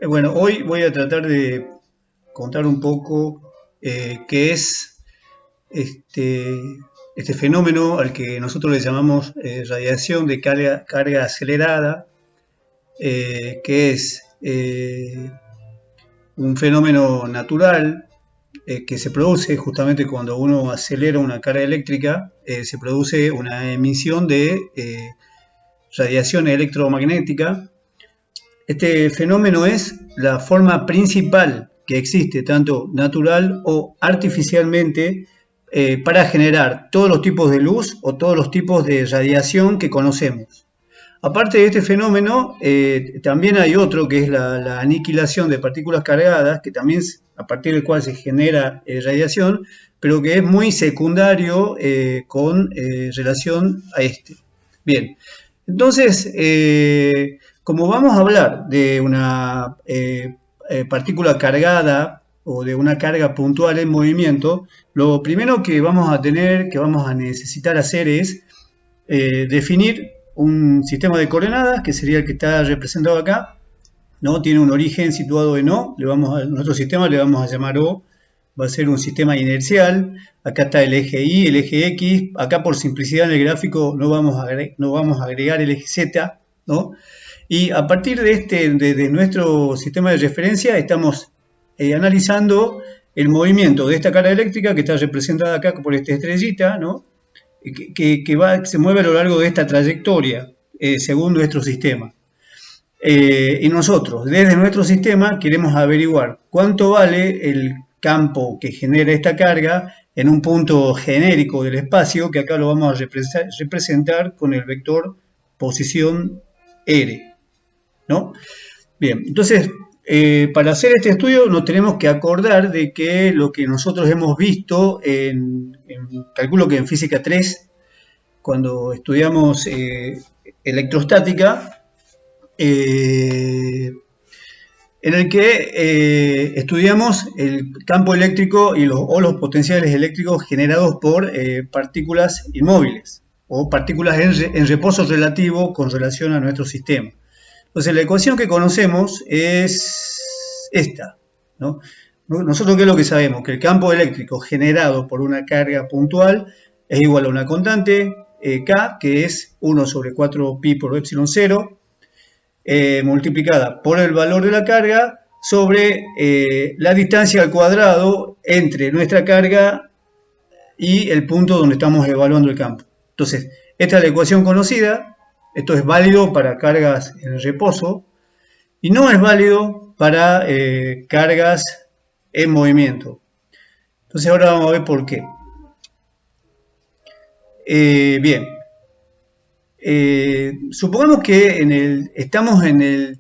Bueno, hoy voy a tratar de contar un poco qué es este, este fenómeno al que nosotros le llamamos radiación de carga acelerada, que es un fenómeno natural que se produce justamente cuando uno acelera una carga eléctrica, se produce una emisión de radiación electromagnética. Este fenómeno es la forma principal que existe, tanto natural o artificialmente, para generar todos los tipos de luz o todos los tipos de radiación que conocemos. Aparte de este fenómeno, también hay otro que es la aniquilación de partículas cargadas, que también a partir del cual se genera radiación, pero que es muy secundario con relación a este. Bien, entonces, como vamos a hablar de una partícula cargada o de una carga puntual en movimiento, lo primero que vamos a necesitar hacer es definir un sistema de coordenadas, que sería el que está representado acá, ¿no? Tiene un origen situado en O, nuestro sistema le vamos a llamar O, va a ser un sistema inercial. Acá está el eje Y, el eje X, acá por simplicidad en el gráfico no vamos a agregar el eje Z, ¿no? Y a partir de nuestro sistema de referencia estamos analizando el movimiento de esta carga eléctrica que está representada acá por esta estrellita, ¿no? que se mueve a lo largo de esta trayectoria según nuestro sistema. Y nosotros, desde nuestro sistema, queremos averiguar cuánto vale el campo que genera esta carga en un punto genérico del espacio, que acá lo vamos a representar con el vector posición R, ¿no? Bien, entonces, para hacer este estudio nos tenemos que acordar de que lo que nosotros hemos visto calculo que en física 3, cuando estudiamos electrostática, en el que estudiamos el campo eléctrico o los potenciales eléctricos generados por partículas inmóviles o partículas en reposo relativo con relación a nuestro sistema. Entonces, la ecuación que conocemos es esta, ¿no? Nosotros, ¿qué es lo que sabemos? Que el campo eléctrico generado por una carga puntual es igual a una constante, K, que es 1 sobre 4pi por epsilon 0, multiplicada por el valor de la carga sobre la distancia al cuadrado entre nuestra carga y el punto donde estamos evaluando el campo. Entonces, esta es la ecuación conocida. Esto es válido para cargas en reposo y no es válido para cargas en movimiento. Entonces ahora vamos a ver por qué. Bien. Supongamos que estamos en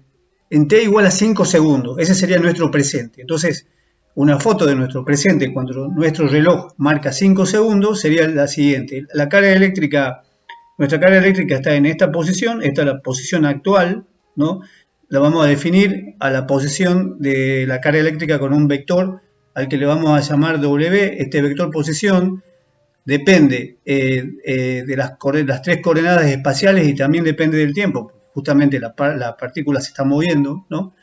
t igual a 5 segundos. Ese sería nuestro presente. Entonces, una foto de nuestro presente cuando nuestro reloj marca 5 segundos sería la siguiente. Nuestra carga eléctrica está en esta posición, esta es la posición actual, ¿no? La vamos a definir a la posición de la carga eléctrica con un vector al que le vamos a llamar W. Este vector posición depende de las tres coordenadas espaciales y también depende del tiempo. Justamente la partícula se está moviendo, ¿no?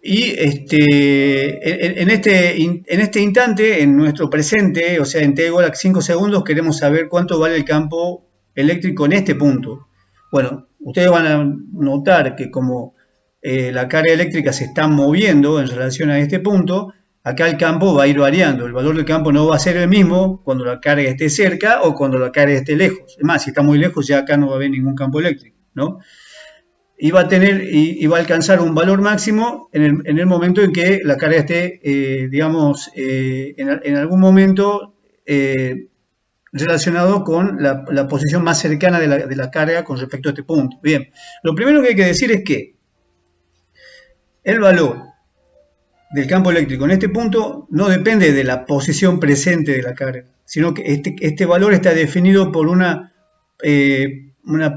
Y en este instante, en nuestro presente, o sea, en t igual a 5 segundos, queremos saber cuánto vale el campo eléctrico en este punto. Bueno, ustedes van a notar que como la carga eléctrica se está moviendo en relación a este punto, acá el campo va a ir variando. El valor del campo no va a ser el mismo cuando la carga esté cerca o cuando la carga esté lejos. Es más, si está muy lejos ya acá no va a haber ningún campo eléctrico, ¿no? Y va a alcanzar un valor máximo en el momento en que la carga esté, digamos, en algún momento relacionado con la posición más cercana de la carga con respecto a este punto. Bien, lo primero que hay que decir es que el valor del campo eléctrico en este punto no depende de la posición presente de la carga, sino que este valor está definido por una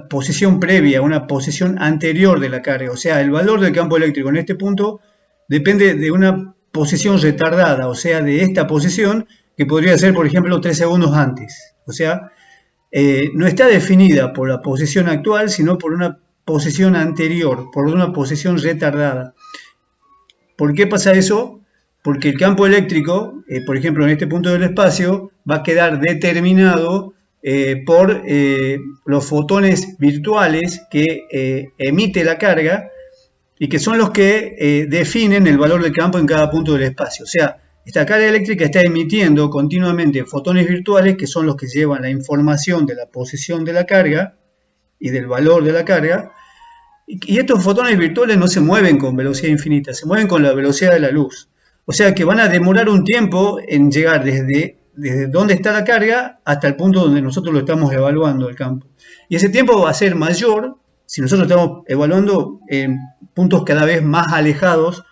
posición previa, una posición anterior de la carga. O sea, el valor del campo eléctrico en este punto depende de una posición retardada, o sea, de esta posición que podría ser, por ejemplo, 3 segundos antes. O sea, no está definida por la posición actual, sino por una posición anterior, por una posición retardada. ¿Por qué pasa eso? Porque el campo eléctrico, por ejemplo, en este punto del espacio, va a quedar determinado por los fotones virtuales que emite la carga y que son los que definen el valor del campo en cada punto del espacio. O sea, esta carga eléctrica está emitiendo continuamente fotones virtuales que son los que llevan la información de la posición de la carga y del valor de la carga. Y estos fotones virtuales no se mueven con velocidad infinita, se mueven con la velocidad de la luz. O sea que van a demorar un tiempo en llegar desde donde está la carga hasta el punto donde nosotros lo estamos evaluando el campo. Y ese tiempo va a ser mayor si nosotros estamos evaluando en puntos cada vez más alejados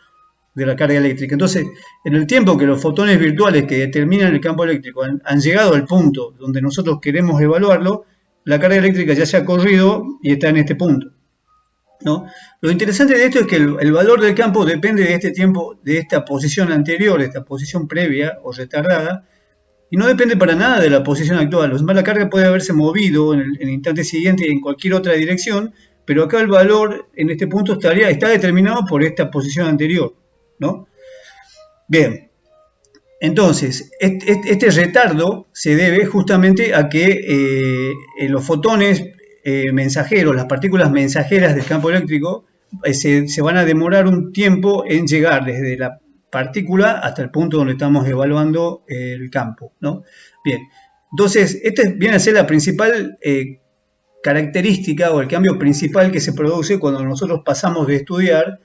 de la carga eléctrica. Entonces, en el tiempo que los fotones virtuales que determinan el campo eléctrico han llegado al punto donde nosotros queremos evaluarlo, la carga eléctrica ya se ha corrido y está en este punto, ¿no? Lo interesante de esto es que el valor del campo depende de este tiempo, de esta posición anterior, de esta posición previa o retardada, y no depende para nada de la posición actual. O sea, la carga puede haberse movido en el instante siguiente en cualquier otra dirección, pero acá el valor en este punto está determinado por esta posición anterior, ¿no? Bien, entonces, este retardo se debe justamente a que los fotones mensajeros, las partículas mensajeras del campo eléctrico, se van a demorar un tiempo en llegar desde la partícula hasta el punto donde estamos evaluando el campo, ¿no? Bien, entonces, esta viene a ser la principal característica o el cambio principal que se produce cuando nosotros pasamos de estudiar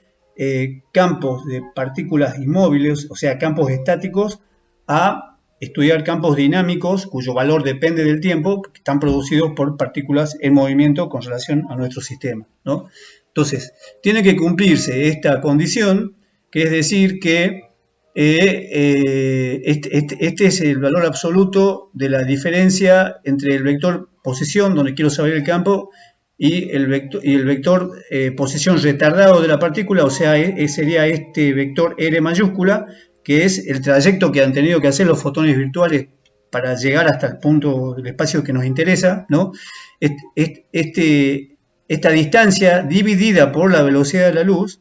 campos de partículas inmóviles, o sea, campos estáticos, a estudiar campos dinámicos cuyo valor depende del tiempo, que están producidos por partículas en movimiento con relación a nuestro sistema, ¿no? Entonces, tiene que cumplirse esta condición, que es decir que este es el valor absoluto de la diferencia entre el vector posición, donde quiero saber el campo, y el vector posición retardado de la partícula, o sea, sería este vector R mayúscula, que es el trayecto que han tenido que hacer los fotones virtuales para llegar hasta el punto del espacio que nos interesa, ¿no? Esta distancia dividida por la velocidad de la luz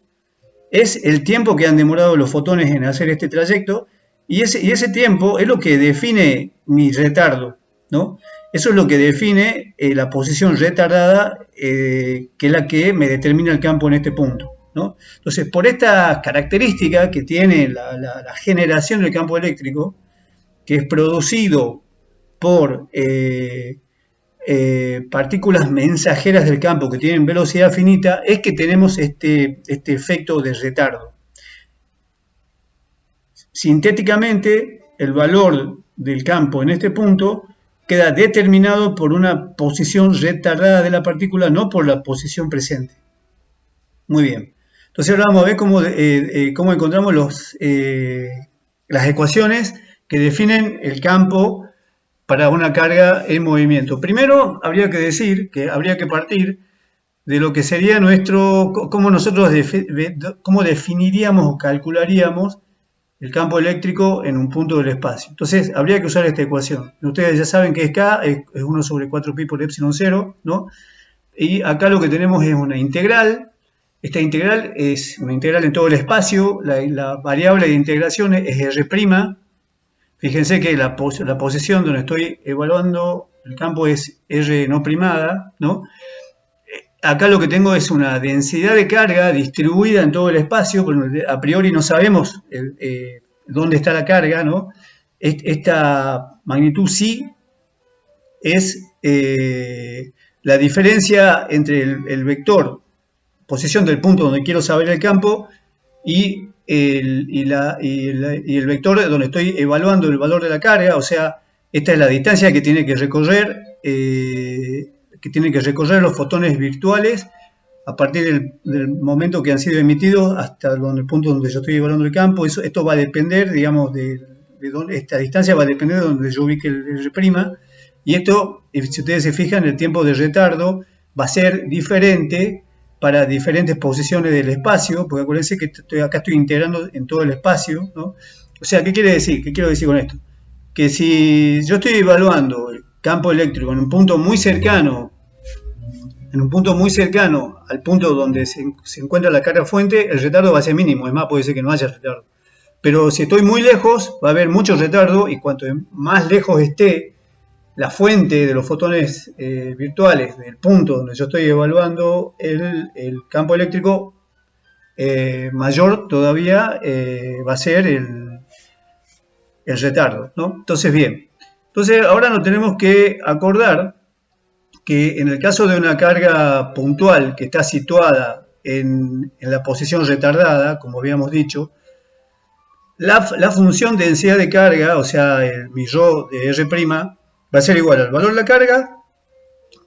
es el tiempo que han demorado los fotones en hacer este trayecto, y ese tiempo es lo que define mi retardo, ¿no? Eso es lo que define la posición retardada, que es la que me determina el campo en este punto, ¿no? Entonces, por esta característica que tiene la generación del campo eléctrico, que es producido por partículas mensajeras del campo que tienen velocidad finita, es que tenemos este efecto de retardo. Sintéticamente, el valor del campo en este punto queda determinado por una posición retardada de la partícula, no por la posición presente. Muy bien. Entonces ahora vamos a ver cómo encontramos las ecuaciones que definen el campo para una carga en movimiento. Primero habría que decir que habría que partir de lo que sería cómo definiríamos o calcularíamos el campo eléctrico en un punto del espacio. Entonces, habría que usar esta ecuación. Ustedes ya saben que es K, es 1 sobre 4pi por epsilon 0, ¿no? Y acá lo que tenemos es una integral. Esta integral es una integral en todo el espacio. La variable de integración es R'. Fíjense que la posición donde estoy evaluando el campo es R no primada, ¿no? Acá lo que tengo es una densidad de carga distribuida en todo el espacio, pero a priori no sabemos dónde está la carga, ¿no? Esta magnitud psi es la diferencia entre el vector posición del punto donde quiero saber el campo y el vector donde estoy evaluando el valor de la carga. O sea, esta es la distancia que tiene que recorrer los fotones virtuales a partir del momento que han sido emitidos hasta el punto donde yo estoy evaluando el campo. Esto va a depender, digamos, de dónde, esta distancia va a depender de donde yo ubique el R'. Y esto, si ustedes se fijan, el tiempo de retardo va a ser diferente para diferentes posiciones del espacio, porque acuérdense que acá estoy integrando en todo el espacio, ¿no? O sea, ¿qué quiere decir? ¿Qué quiero decir con esto? Que si yo estoy evaluando el campo eléctrico en un punto muy cercano en un punto muy cercano al punto donde se encuentra la carga fuente, el retardo va a ser mínimo, es más, puede ser que no haya retardo. Pero si estoy muy lejos, va a haber mucho retardo, y cuanto más lejos esté la fuente de los fotones virtuales del punto donde yo estoy evaluando el campo eléctrico, mayor todavía va a ser el retardo, ¿no? Entonces, bien. Entonces, ahora nos tenemos que acordar que en el caso de una carga puntual que está situada en la posición retardada, como habíamos dicho, la función de densidad de carga, o sea, mi ρ de R', va a ser igual al valor de la carga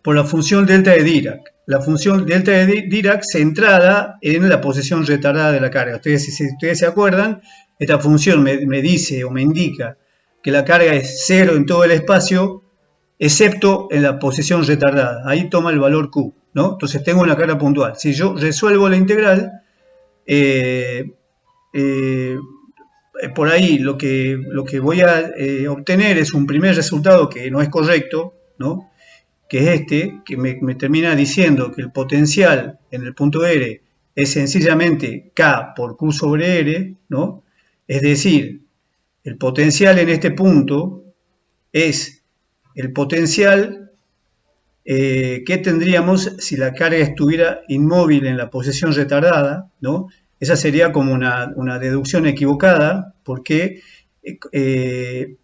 por la función delta de Dirac. La función delta de Dirac centrada en la posición retardada de la carga. Si ustedes se acuerdan, esta función me dice o me indica que la carga es 0 en todo el espacio, excepto en la posición retardada. Ahí toma el valor Q, ¿no? Entonces tengo una carga puntual. Si yo resuelvo la integral, por ahí lo que voy a obtener es un primer resultado que no es correcto, ¿no? Que es que me termina diciendo que el potencial en el punto R es sencillamente K por Q sobre R, ¿no? Es decir, el potencial en este punto es el potencial que tendríamos si la carga estuviera inmóvil en la posición retardada, ¿no? Esa sería como una deducción equivocada, porque en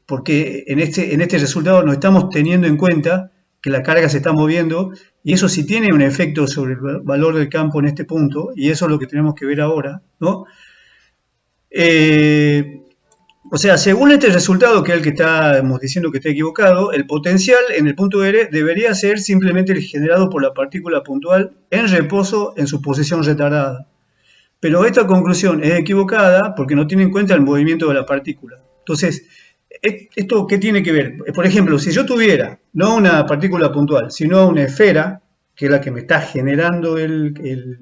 este resultado no estamos teniendo en cuenta que la carga se está moviendo, y eso sí tiene un efecto sobre el valor del campo en este punto, y eso es lo que tenemos que ver ahora, ¿no? O sea, según este resultado, que es el que estamos diciendo que está equivocado, el potencial en el punto R debería ser simplemente el generado por la partícula puntual en reposo en su posición retardada. Pero esta conclusión es equivocada porque no tiene en cuenta el movimiento de la partícula. Entonces, ¿esto qué tiene que ver? Por ejemplo, si yo tuviera no una partícula puntual, sino una esfera, que es la que me está generando el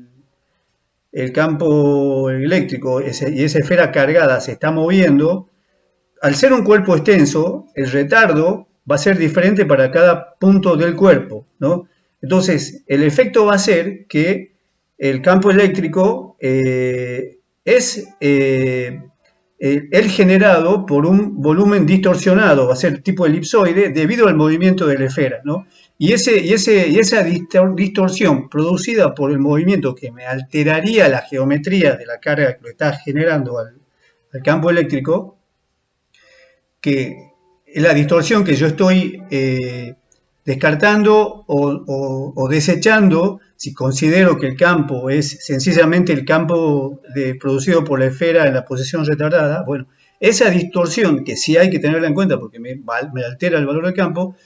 campo eléctrico, y esa esfera cargada se está moviendo, al ser un cuerpo extenso, el retardo va a ser diferente para cada punto del cuerpo, ¿no? Entonces, el efecto va a ser que el campo eléctrico es el generado por un volumen distorsionado, va a ser tipo elipsoide, debido al movimiento de la esfera, ¿no? Y esa distorsión producida por el movimiento, que me alteraría la geometría de la carga que lo está generando al campo eléctrico, que es la distorsión que yo estoy descartando o desechando si considero que el campo es sencillamente el campo producido por la esfera en la posición retardada. Bueno, esa distorsión, que sí hay que tenerla en cuenta porque me altera el valor del campo,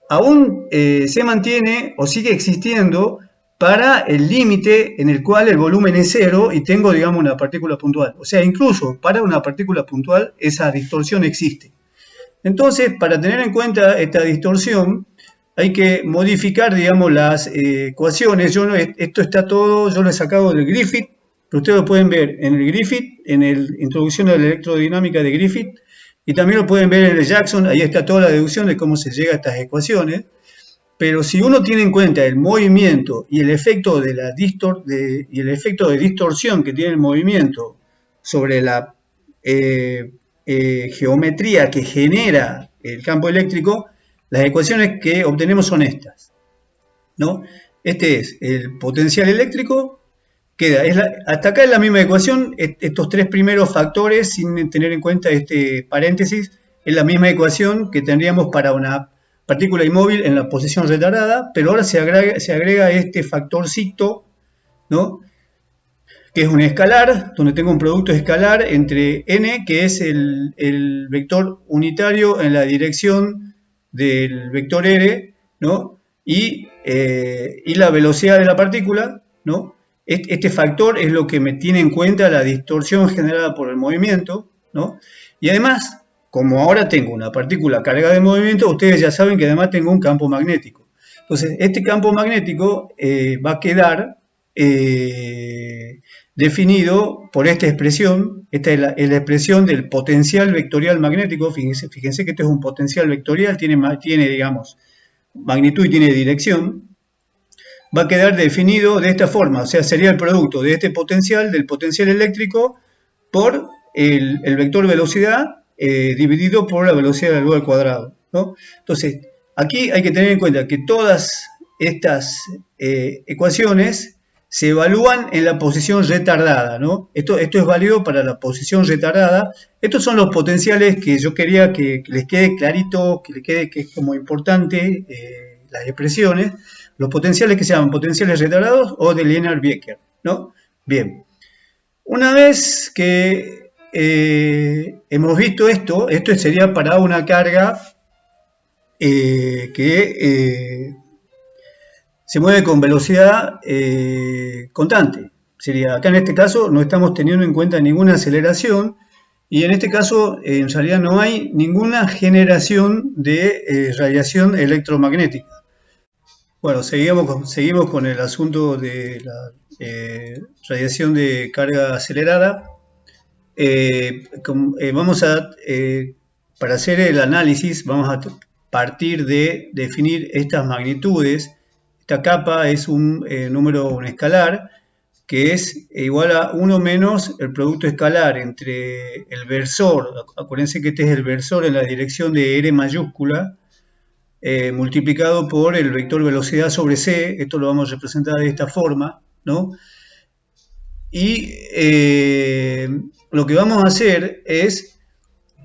aún se mantiene o sigue existiendo para el límite en el cual el volumen es cero y tengo, digamos, una partícula puntual. O sea, incluso para una partícula puntual esa distorsión existe. Entonces, para tener en cuenta esta distorsión, hay que modificar, digamos, las ecuaciones. Esto está todo, yo lo he sacado del Griffith, pero ustedes lo pueden ver en el Griffith, en la introducción a la electrodinámica de Griffith, y también lo pueden ver en el Jackson. Ahí está toda la deducción de cómo se llega a estas ecuaciones. Pero si uno tiene en cuenta el movimiento y el efecto de distorsión que tiene el movimiento sobre la geometría que genera el campo eléctrico, las ecuaciones que obtenemos son estas, ¿no? Este es el potencial eléctrico, hasta acá es la misma ecuación, estos tres primeros factores, sin tener en cuenta este paréntesis, es la misma ecuación que tendríamos para una partícula inmóvil en la posición retardada, pero ahora se agrega este factorcito, ¿no? Que es un escalar, donde tengo un producto escalar entre n, que es el vector unitario en la dirección del vector r, ¿no? Y la velocidad de la partícula, ¿no? Este factor es lo que me tiene en cuenta la distorsión generada por el movimiento, ¿no? Y además, como ahora tengo una partícula cargada de movimiento, ustedes ya saben que además tengo un campo magnético. Entonces, este campo magnético va a quedar definido por esta expresión. Esta es la expresión del potencial vectorial magnético. Fíjense que este es un potencial vectorial, tiene, digamos, magnitud y tiene dirección, va a quedar definido de esta forma, o sea, sería el producto de este potencial, del potencial eléctrico, por el vector velocidad dividido por la velocidad de la luz al cuadrado, ¿no? Entonces, aquí hay que tener en cuenta que todas estas ecuaciones se evalúan en la posición retardada, ¿no? Esto es válido para la posición retardada. Estos son los potenciales que yo quería que les quede clarito, que les quede que es como importante las expresiones. Los potenciales que se llaman potenciales retardados o de Liénard-Becker, ¿no? Bien. Una vez que hemos visto esto sería para una carga que se mueve con velocidad constante. Sería, acá en este caso no estamos teniendo en cuenta ninguna aceleración y en este caso en realidad no hay ninguna generación de radiación electromagnética. Bueno, seguimos con el asunto de la radiación de carga acelerada. Para hacer el análisis vamos a partir de definir estas magnitudes. Esta capa es un escalar que es igual a 1 menos el producto escalar entre el versor, acuérdense que este es el versor en la dirección de R mayúscula, multiplicado por el vector velocidad sobre c. Esto lo vamos a representar de esta forma, ¿no? Y lo que vamos a hacer es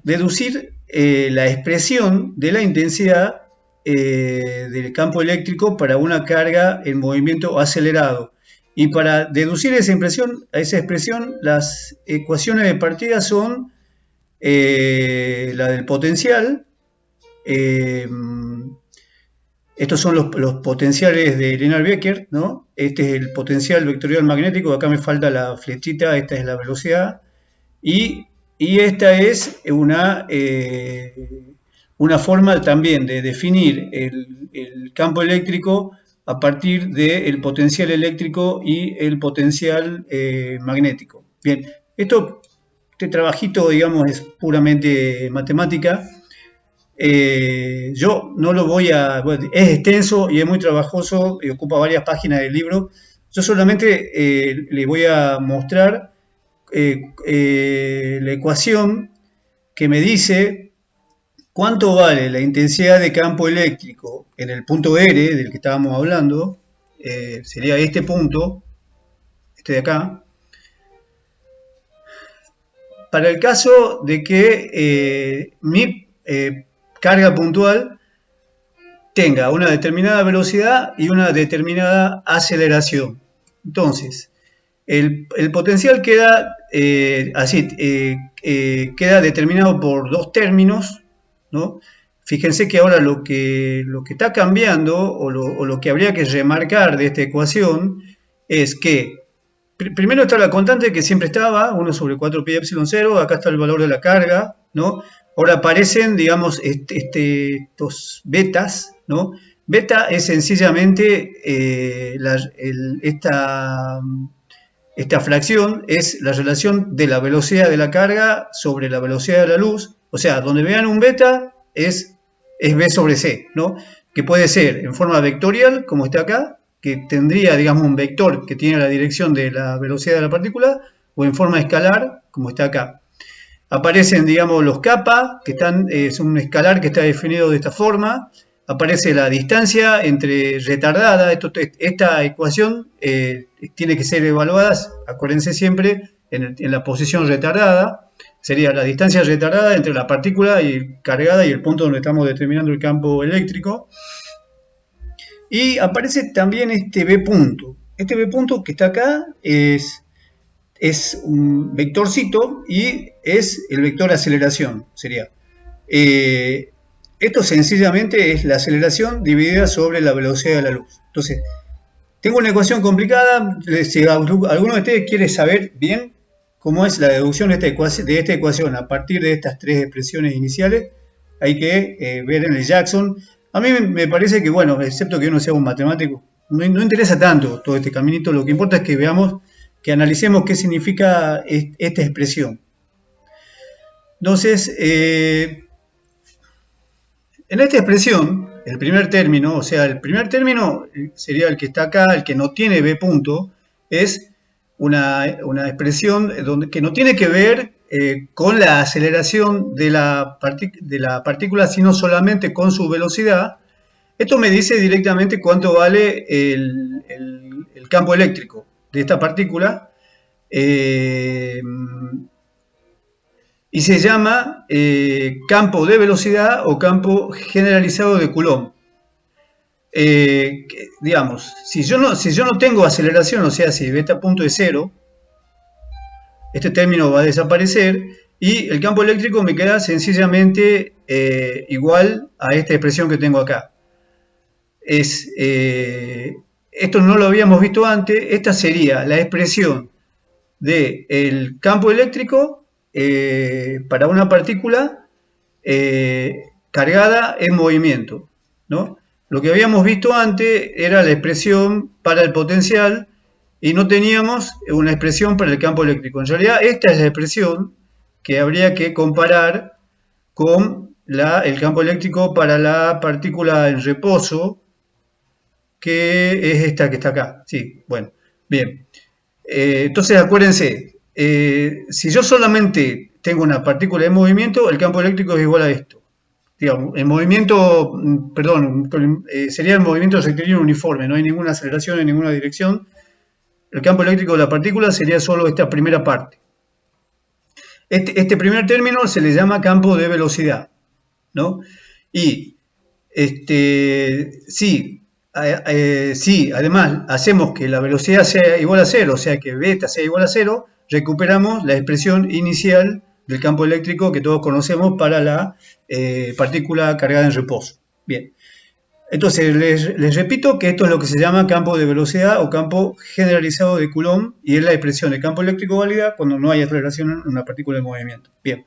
deducir la expresión de la intensidad del campo eléctrico para una carga en movimiento acelerado. Y para deducir esa expresión, las ecuaciones de partida son la del potencial. Estos son los potenciales de Liénard-Becker, ¿no? Este es el potencial vectorial magnético, acá me falta la flechita, esta es la velocidad. Y esta es una forma también de definir el campo eléctrico a partir del potencial eléctrico y el potencial magnético. Bien, este trabajito, digamos, es puramente matemática. Yo no lo voy a... Bueno, es extenso y es muy trabajoso y ocupa varias páginas del libro. Yo solamente le voy a mostrar la ecuación que me dice cuánto vale la intensidad de campo eléctrico en el punto R del que estábamos hablando. Sería este punto, este de acá, para el caso de que mi carga puntual tenga una determinada velocidad y una determinada aceleración. Entonces, el potencial queda queda determinado por dos términos, ¿no? Fíjense que ahora lo que está cambiando o lo que habría que remarcar de esta ecuación es que primero está la constante que siempre estaba, 1 sobre 4 pi epsilon 0, acá está el valor de la carga, ¿no? Ahora aparecen, digamos, estos betas, ¿no? Beta es sencillamente esta fracción es la relación de la velocidad de la carga sobre la velocidad de la luz. O sea, donde vean un beta es B sobre C, ¿no? Que puede ser en forma vectorial, como está acá, que tendría, digamos, un vector que tiene la dirección de la velocidad de la partícula, o en forma escalar, como está acá. Aparecen, digamos, los kappa, que es un escalar que está definido de esta forma. Aparece la distancia entre retardada. Esta ecuación tiene que ser evaluada, acuérdense siempre, en la posición retardada. Sería la distancia retardada entre la partícula cargada y el punto donde estamos determinando el campo eléctrico. Y aparece también este B punto. Este B punto que está acá es un vectorcito y es el vector aceleración, sería. Esto sencillamente es la aceleración dividida sobre la velocidad de la luz. Entonces, tengo una ecuación complicada. Si alguno de ustedes quiere saber bien cómo es la deducción de esta ecuación a partir de estas tres expresiones iniciales, hay que ver en el Jackson. A mí me parece que, bueno, excepto que uno sea un matemático, no interesa tanto todo este caminito. Lo que importa es que veamos, que analicemos qué significa esta expresión. Entonces, en esta expresión, el primer término, o sea, el primer término sería el que está acá, el que no tiene B punto, es una expresión que no tiene que ver con la aceleración de la partícula, sino solamente con su velocidad. Esto me dice directamente cuánto vale el campo eléctrico de esta partícula, y se llama campo de velocidad o campo generalizado de Coulomb. Digamos, si yo no tengo aceleración, o sea, si beta punto es 0, este término va a desaparecer y el campo eléctrico me queda sencillamente igual a esta expresión que tengo acá. Esto no lo habíamos visto antes. Esta sería la expresión del campo eléctrico para una partícula cargada en movimiento, ¿no? Lo que habíamos visto antes era la expresión para el potencial y no teníamos una expresión para el campo eléctrico. En realidad esta es la expresión que habría que comparar con el campo eléctrico para la partícula en reposo, que es esta que está acá. Sí, bueno, bien. Entonces acuérdense, si yo solamente tengo una partícula en movimiento, el campo eléctrico es igual a esto. Digamos, el movimiento, perdón, sería el movimiento rectilíneo uniforme, no hay ninguna aceleración en ninguna dirección. El campo eléctrico de la partícula sería solo esta primera parte. Este primer término se le llama campo de velocidad, ¿no? Y si además hacemos que la velocidad sea igual a 0, o sea que beta sea igual a 0, recuperamos la expresión inicial del campo eléctrico que todos conocemos para la partícula cargada en reposo. Bien, entonces les repito que esto es lo que se llama campo de velocidad o campo generalizado de Coulomb, y es la expresión de campo eléctrico válida cuando no hay aceleración en una partícula en movimiento. Bien,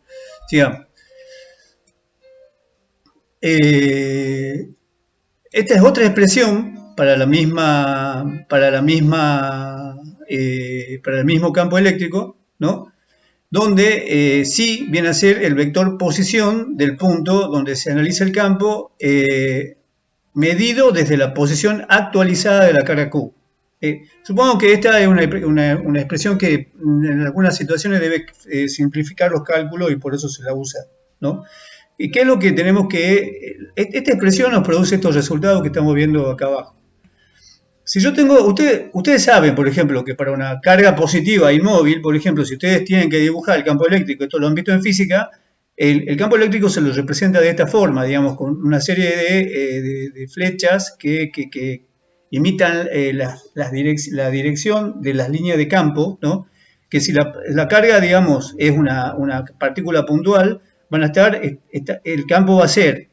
sigamos. Esta es otra expresión para el mismo campo eléctrico, ¿no? Donde sí viene a ser el vector posición del punto donde se analiza el campo, medido desde la posición actualizada de la carga Q. Supongo que esta es una expresión que en algunas situaciones debe simplificar los cálculos y por eso se la usa, ¿no? ¿Y qué es lo que tenemos que...? Esta expresión nos produce estos resultados que estamos viendo acá abajo. Si yo tengo... Ustedes saben, por ejemplo, que para una carga positiva inmóvil, por ejemplo, si ustedes tienen que dibujar el campo eléctrico, esto lo han visto en física, el campo eléctrico se lo representa de esta forma, digamos, con una serie de flechas que imitan la dirección de las líneas de campo, ¿no? Que si la carga, digamos, es una partícula puntual, el campo va a ser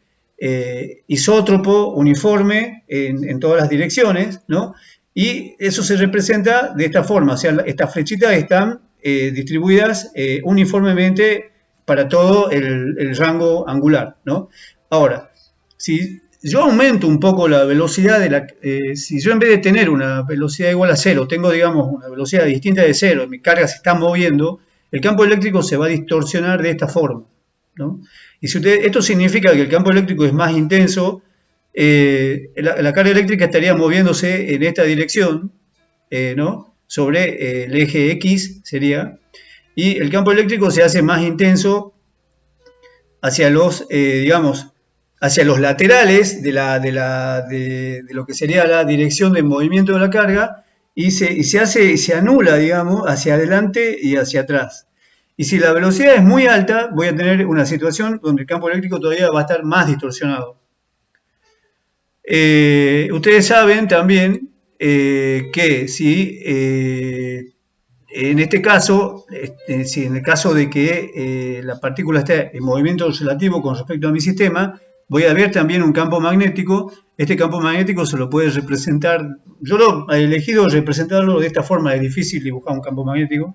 isótropo, uniforme en todas las direcciones, ¿no? Y eso se representa de esta forma, o sea, estas flechitas están distribuidas uniformemente para todo el rango angular, ¿no? Ahora, si yo aumento un poco la velocidad si yo en vez de tener una velocidad igual a 0, tengo, digamos, una velocidad distinta de 0, y mi carga se está moviendo, el campo eléctrico se va a distorsionar de esta forma, ¿no? Y esto significa que el campo eléctrico es más intenso, la carga eléctrica estaría moviéndose en esta dirección, ¿no? Sobre el eje X sería, y el campo eléctrico se hace más intenso hacia digamos, hacia los laterales de lo que sería la dirección de movimiento de la carga, y se anula, digamos, hacia adelante y hacia atrás. Y si la velocidad es muy alta, voy a tener una situación donde el campo eléctrico todavía va a estar más distorsionado. Ustedes saben también que si en este caso, si en el caso de que la partícula esté en movimiento relativo con respecto a mi sistema, voy a ver también un campo magnético. Este campo magnético se lo puede representar, yo lo he elegido representarlo de esta forma, es difícil dibujar un campo magnético,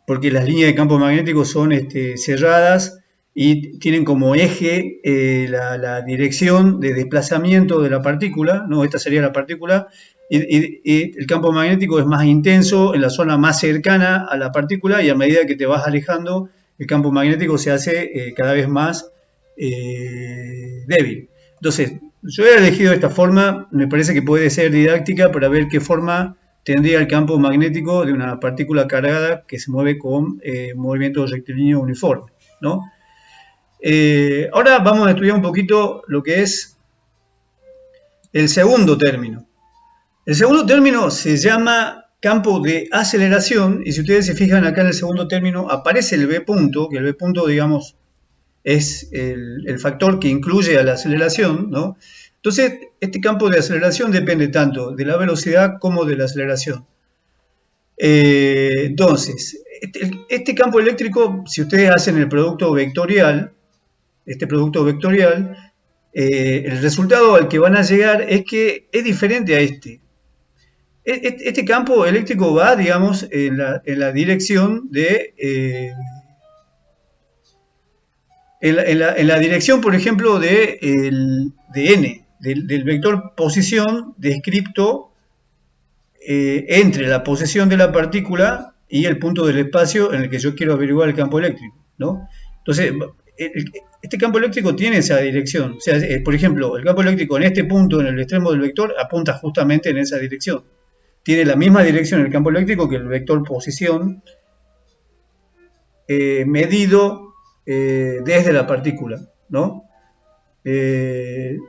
porque las líneas de campo magnético son cerradas y tienen como eje la dirección de desplazamiento de la partícula, ¿no? Esta sería la partícula, y el campo magnético es más intenso en la zona más cercana a la partícula, y a medida que te vas alejando, el campo magnético se hace cada vez más débil. Entonces, Yo he elegido esta forma, me parece que puede ser didáctica para ver qué forma tendría el campo magnético de una partícula cargada que se mueve con movimiento rectilíneo uniforme, ¿no? Ahora vamos a estudiar un poquito lo que es el segundo término. El segundo término se llama campo de aceleración, y si ustedes se fijan acá en el segundo término aparece el B punto, que el B punto, digamos, es el factor que incluye a la aceleración, ¿no? Entonces, este campo de aceleración depende tanto de la velocidad como de la aceleración. Entonces, este campo eléctrico, si ustedes hacen el producto vectorial, el resultado al que van a llegar es que es diferente a este. Este campo eléctrico va, digamos, en la dirección de... en la dirección, por ejemplo, de n, del vector posición descripto entre la posición de la partícula y el punto del espacio en el que yo quiero averiguar el campo eléctrico, ¿no? Entonces, este campo eléctrico tiene esa dirección. O sea, por ejemplo, el campo eléctrico en este punto, en el extremo del vector, apunta justamente en esa dirección. Tiene la misma dirección el campo eléctrico que el vector posición medido desde la partícula, ¿no? En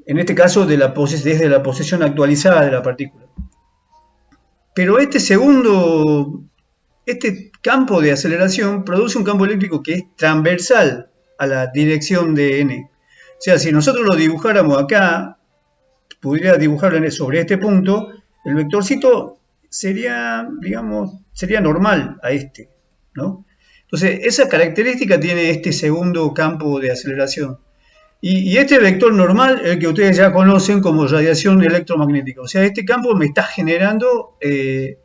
este caso desde la posición actualizada de la partícula. Pero este campo de aceleración produce un campo eléctrico que es transversal a la dirección de n. O sea, si nosotros lo dibujáramos acá, pudiera dibujarlo sobre este punto, el vectorcito sería, digamos, sería normal a este, ¿no? Entonces, esa característica tiene este segundo campo de aceleración. Y este vector normal, el que ustedes ya conocen como radiación electromagnética. O sea, este campo me está generando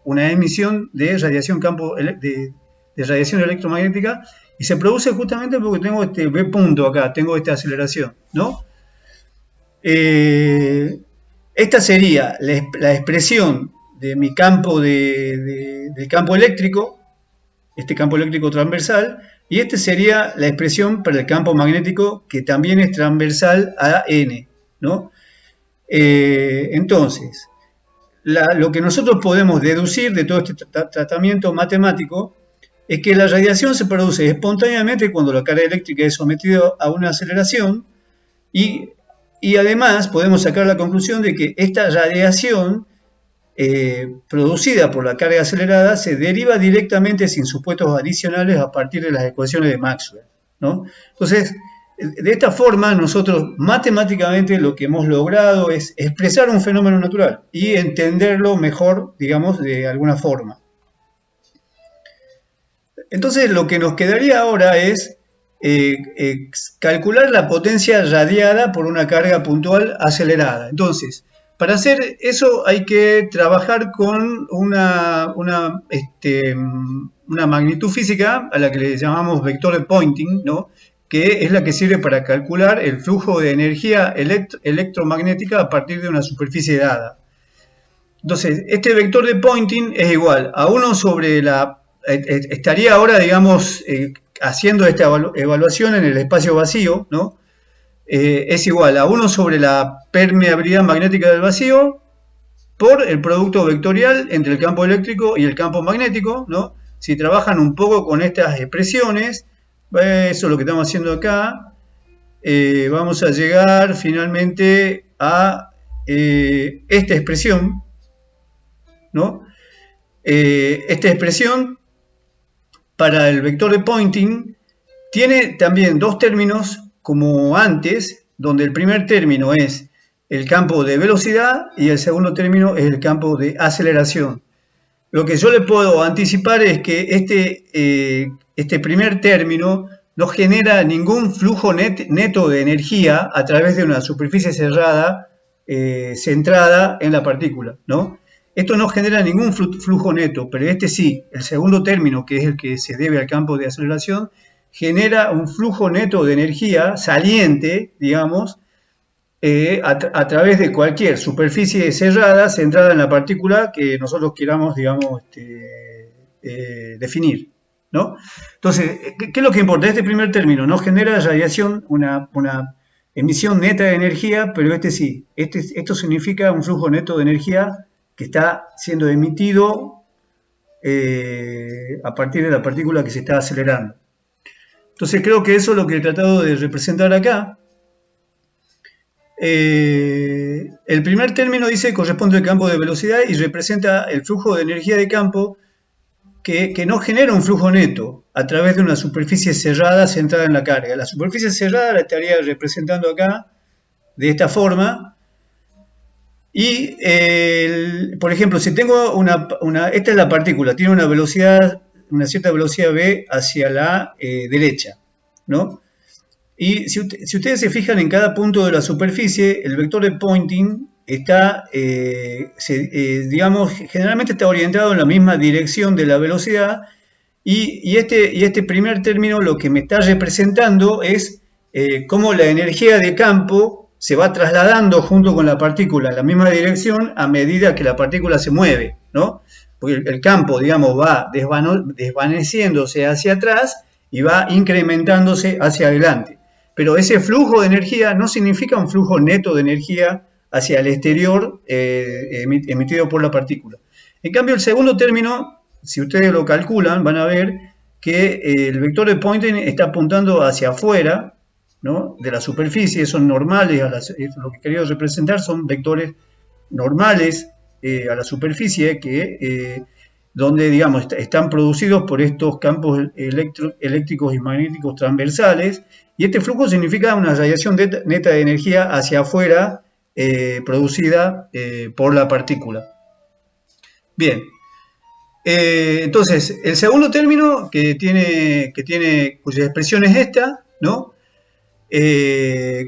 una emisión de radiación de radiación electromagnética, y se produce justamente porque tengo este B punto acá, tengo esta aceleración, ¿no? Esta sería la expresión de mi campo del campo eléctrico, este campo eléctrico transversal, y esta sería la expresión para el campo magnético, que también es transversal a n, ¿no? Entonces, lo que nosotros podemos deducir de todo este tratamiento matemático es que la radiación se produce espontáneamente cuando la carga eléctrica es sometida a una aceleración, y además podemos sacar la conclusión de que esta radiación producida por la carga acelerada se deriva directamente sin supuestos adicionales a partir de las ecuaciones de Maxwell, ¿no? Entonces, de esta forma nosotros matemáticamente lo que hemos logrado es expresar un fenómeno natural y entenderlo mejor, digamos, de alguna forma. Entonces, lo que nos quedaría ahora es calcular la potencia radiada por una carga puntual acelerada. Entonces, para hacer eso hay que trabajar con una magnitud física a la que le llamamos vector de Poynting, ¿no? Que es la que sirve para calcular el flujo de energía electromagnética a partir de una superficie dada. Entonces, este vector de Poynting es igual a 1 sobre la... estaría ahora, digamos, haciendo esta evaluación en el espacio vacío, ¿no? Es igual a 1 sobre la permeabilidad magnética del vacío por el producto vectorial entre el campo eléctrico y el campo magnético, ¿no? Si trabajan un poco con estas expresiones, eso es lo que estamos haciendo acá, vamos a llegar finalmente a esta expresión, ¿no? Esta expresión para el vector de Poynting tiene también dos términos como antes, donde el primer término es el campo de velocidad y el segundo término es el campo de aceleración. Lo que yo le puedo anticipar es que este primer término no genera ningún flujo neto de energía a través de una superficie cerrada centrada en la partícula, ¿no? Esto no genera ningún flujo neto, pero este sí, el segundo término, que es el que se debe al campo de aceleración, genera un flujo neto de energía saliente, digamos, a través de cualquier superficie cerrada centrada en la partícula que nosotros queramos, digamos, definir, ¿no? Entonces, ¿qué es lo que importa? Este primer término no genera radiación, una emisión neta de energía, pero sí, esto significa un flujo neto de energía que está siendo emitido a partir de la partícula que se está acelerando. Entonces creo que eso es lo que he tratado de representar acá. El primer término dice corresponde al campo de velocidad y representa el flujo de energía de campo que no genera un flujo neto a través de una superficie cerrada centrada en la carga. La superficie cerrada la estaría representando acá de esta forma. Y, por ejemplo, si tengo esta es la partícula, tiene una velocidad, una cierta velocidad v hacia la derecha, ¿no? Y si ustedes se fijan en cada punto de la superficie, el vector de Poynting está, digamos, generalmente está orientado en la misma dirección de la velocidad y este primer término lo que me está representando es cómo la energía de campo se va trasladando junto con la partícula en la misma dirección a medida que la partícula se mueve, ¿no? Porque el campo, digamos, va desvaneciéndose hacia atrás y va incrementándose hacia adelante. Pero ese flujo de energía no significa un flujo neto de energía hacia el exterior emitido por la partícula. En cambio, el segundo término, si ustedes lo calculan, van a ver que el vector de Poynting está apuntando hacia afuera, ¿no?, de la superficie, son normales, lo que quería representar son vectores normales a la superficie donde, digamos, están producidos por estos campos eléctricos y magnéticos transversales, y este flujo significa una radiación neta de energía hacia afuera producida por la partícula. Bien, entonces, el segundo término cuya expresión es esta, ¿no?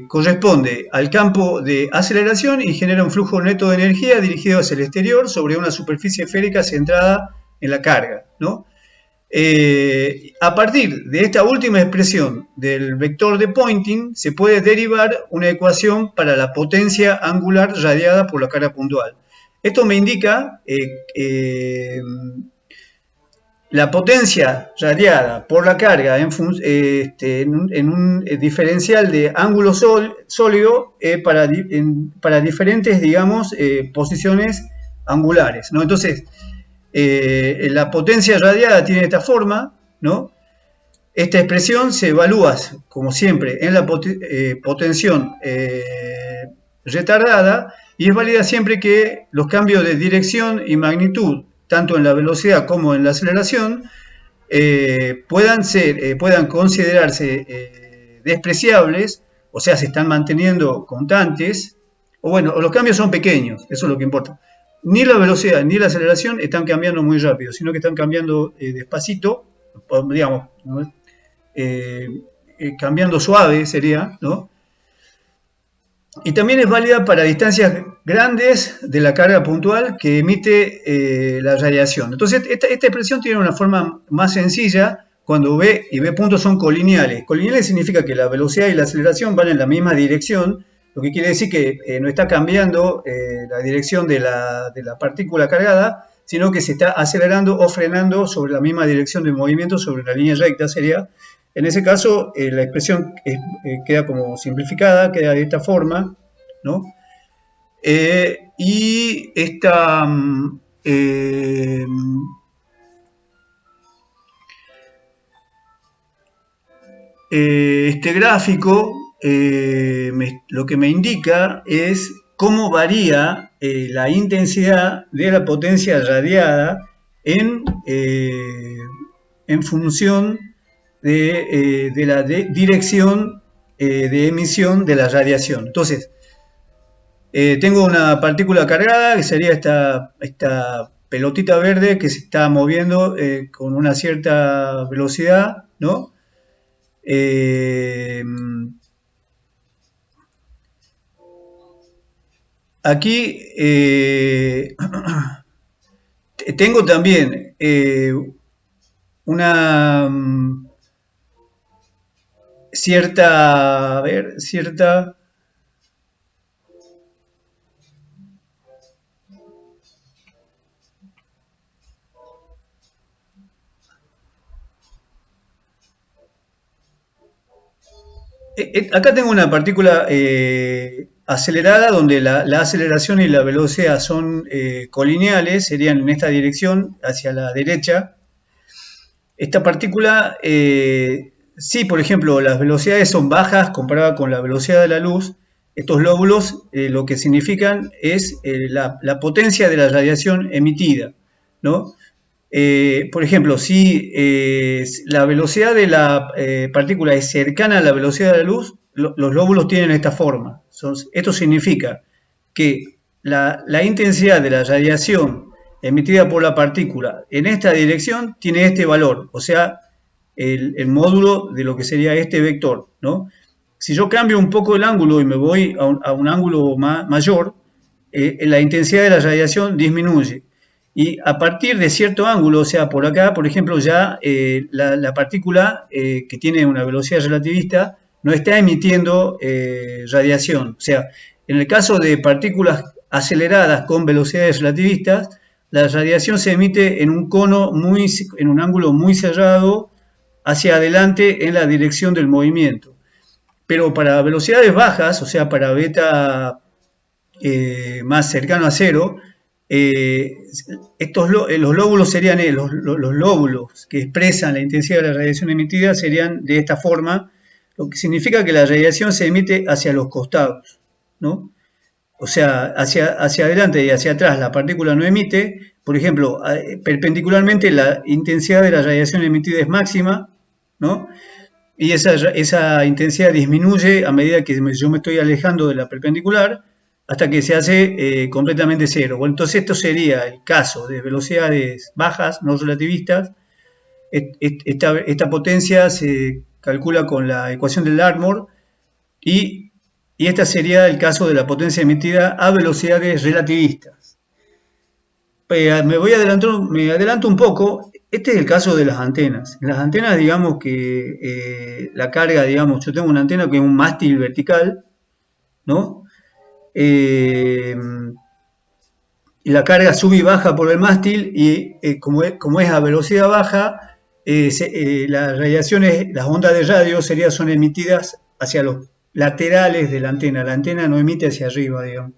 Corresponde al campo de aceleración y genera un flujo neto de energía dirigido hacia el exterior sobre una superficie esférica centrada en la carga, ¿no? A partir de esta última expresión del vector de Poynting se puede derivar una ecuación para la potencia angular radiada por la carga puntual. Esto me indica la potencia radiada por la carga en un diferencial de ángulo sólido para diferentes, digamos, posiciones angulares, ¿no? Entonces, la potencia radiada tiene esta forma, ¿no? Esta expresión se evalúa, como siempre, en la potención retardada y es válida siempre que los cambios de dirección y magnitud, tanto en la velocidad como en la aceleración, puedan considerarse despreciables, o sea, se están manteniendo constantes, o bueno, los cambios son pequeños, eso es lo que importa. Ni la velocidad ni la aceleración están cambiando muy rápido, sino que están cambiando despacito, digamos, ¿no? Cambiando suave sería, ¿no? Y también es válida para distancias grandes de la carga puntual que emite la radiación. Entonces, esta expresión tiene una forma más sencilla cuando V y V puntos son colineales. Colineales significa que la velocidad y la aceleración van en la misma dirección, lo que quiere decir que no está cambiando la dirección de la partícula cargada, sino que se está acelerando o frenando sobre la misma dirección de movimiento, sobre una línea recta sería. En ese caso, la expresión queda como simplificada, queda de esta forma, ¿no? Y esta, este gráfico lo que me indica es cómo varía la intensidad de la potencia radiada en función de la dirección de emisión de la radiación. Entonces, tengo una partícula cargada, que sería esta pelotita verde que se está moviendo con una cierta velocidad, ¿no? Aquí tengo también una cierta Acá tengo una partícula acelerada donde la aceleración y la velocidad son colineales, serían en esta dirección, hacia la derecha. Esta partícula, si por ejemplo las velocidades son bajas comparada con la velocidad de la luz, estos lóbulos lo que significan es la potencia de la radiación emitida, ¿no? Por ejemplo, si la velocidad de la partícula es cercana a la velocidad de la luz, los lóbulos tienen esta forma. Esto significa que la intensidad de la radiación emitida por la partícula en esta dirección tiene este valor, o sea, el módulo de lo que sería este vector, ¿no? Si yo cambio un poco el ángulo y me voy a un ángulo mayor, la intensidad de la radiación disminuye. Y a partir de cierto ángulo, o sea, por acá, por ejemplo, ya la partícula que tiene una velocidad relativista no está emitiendo radiación. O sea, en el caso de partículas aceleradas con velocidades relativistas, la radiación se emite en un cono en un ángulo muy cerrado hacia adelante en la dirección del movimiento. Pero para velocidades bajas, o sea, para beta más cercano a cero, los lóbulos serían los lóbulos que expresan la intensidad de la radiación emitida serían de esta forma, lo que significa que la radiación se emite hacia los costados, ¿no? O sea, hacia adelante y hacia atrás la partícula no emite. Por ejemplo, perpendicularmente la intensidad de la radiación emitida es máxima, ¿no? Y esa intensidad disminuye a medida que yo me estoy alejando de la perpendicular hasta que se hace completamente cero. Bueno, entonces esto sería el caso de velocidades bajas, no relativistas. Esta potencia se calcula con la ecuación de Larmor y este sería el caso de la potencia emitida a velocidades relativistas. Me adelanto un poco. Este es el caso de las antenas. En las antenas, digamos que la carga, digamos, yo tengo una antena que es un mástil vertical, ¿no? Y la carga sube y baja por el mástil y como es a velocidad baja, las radiaciones, las ondas de radio son emitidas hacia los laterales de la antena no emite hacia arriba, digamos.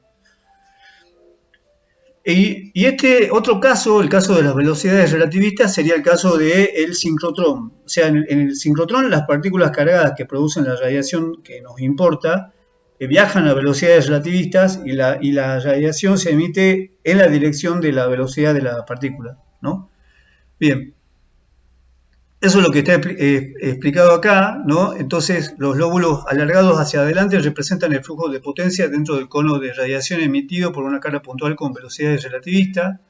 Y este otro caso, el caso de las velocidades relativistas, sería el caso del sincrotrón. O sea, en el sincrotrón las partículas cargadas que producen la radiación que nos importa viajan a velocidades relativistas y la radiación se emite en la dirección de la velocidad de la partícula, ¿no? Bien. Eso es lo que está explicado acá, ¿no? Entonces, los lóbulos alargados hacia adelante representan el flujo de potencia dentro del cono de radiación emitido por una carga puntual con velocidades relativistas,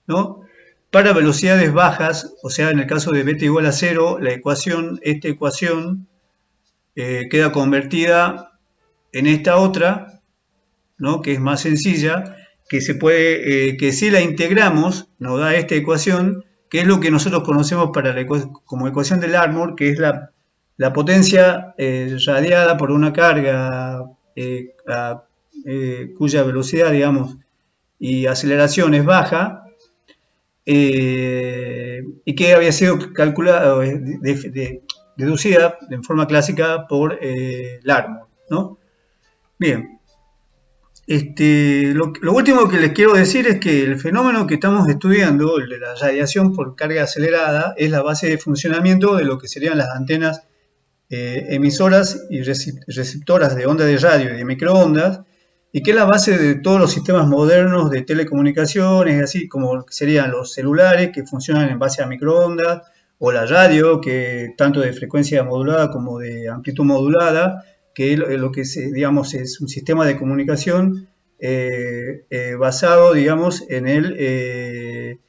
¿no? Para velocidades bajas, o sea, en el caso de beta igual a 0, esta ecuación queda convertida en esta otra, ¿no? Que es más sencilla, que si la integramos, nos da esta ecuación, que es lo que nosotros conocemos como ecuación de Larmor, que es la potencia radiada por una carga cuya velocidad, digamos, y aceleración es baja, y que había sido calculada, deducida en forma clásica por Larmor, ¿no? Bien. Lo último que les quiero decir es que el fenómeno que estamos estudiando, el de la radiación por carga acelerada, es la base de funcionamiento de lo que serían las antenas emisoras y receptoras de ondas de radio y de microondas, y que es la base de todos los sistemas modernos de telecomunicaciones, así como serían los celulares que funcionan en base a microondas, o la radio, que tanto de frecuencia modulada como de amplitud modulada, que lo que digamos es un sistema de comunicación basado, digamos, en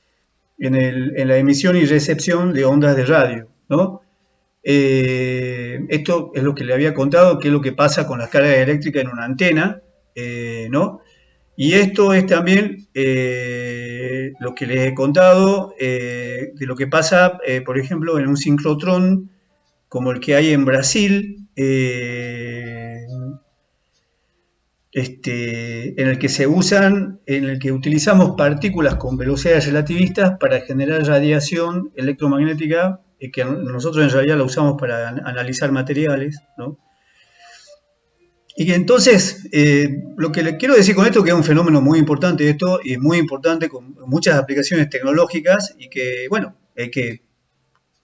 la emisión y recepción de ondas de radio, ¿no? Esto es lo que le había contado, que es lo que pasa con las cargas eléctricas en una antena, ¿no? Y esto es también lo que les he contado de lo que pasa, por ejemplo, en un sincrotrón como el que hay en Brasil, en el que utilizamos partículas con velocidades relativistas para generar radiación electromagnética, que nosotros en realidad la usamos para analizar materiales, ¿no? Y que entonces, lo que le quiero decir con esto, que es un fenómeno muy importante esto, y muy importante con muchas aplicaciones tecnológicas, y que, bueno, hay que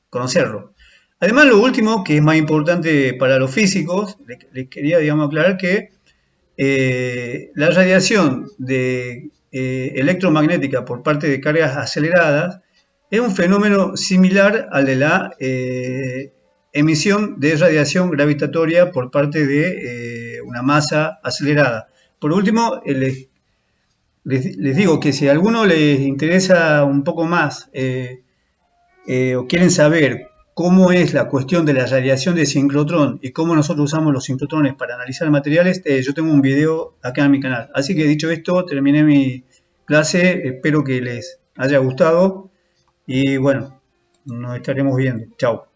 conocerlo. Además, lo último, que es más importante para los físicos, les quería, digamos, aclarar que la radiación electromagnética por parte de cargas aceleradas es un fenómeno similar al de la emisión de radiación gravitatoria por parte de una masa acelerada. Por último, les digo que si a alguno les interesa un poco más o quieren saber cómo es la cuestión de la radiación de sincrotrón y cómo nosotros usamos los sincrotrones para analizar materiales, yo tengo un video acá en mi canal. Así que dicho esto, terminé mi clase, espero que les haya gustado y bueno, nos estaremos viendo. Chao.